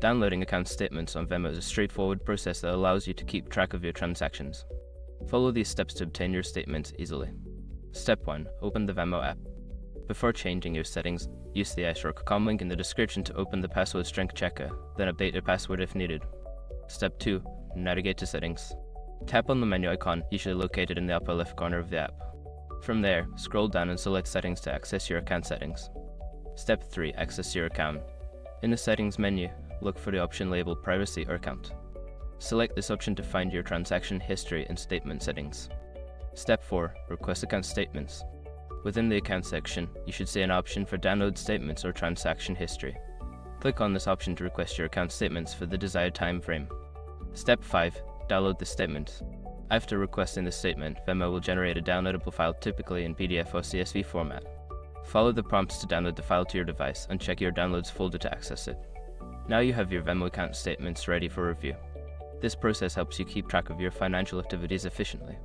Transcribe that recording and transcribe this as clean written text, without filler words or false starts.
Downloading account statements on Venmo is a straightforward process that allows you to keep track of your transactions. Follow these steps to obtain your statements easily. Step 1. Open the Venmo app. Before changing your settings, use the *com link in the description to open the password strength checker, then update your password if needed. Step 2. Navigate to settings. Tap on the menu icon, usually located in the upper left corner of the app. From there, scroll down and select Settings to access your account settings. Step 3. Access your account. In the Settings menu, look for the option labeled Privacy or Account. Select this option to find your transaction history and statement settings. Step 4. Request account statements. Within the account section, you should see an option for download statements or transaction history. Click on this option to request your account statements for the desired time frame. Step 5. Download the statement. After requesting the statement, Venmo will generate a downloadable file, typically in PDF or CSV format. Follow the prompts to download the file to your device and check your downloads folder to access it. Now you have your Venmo account statements ready for review. This process helps you keep track of your financial activities efficiently.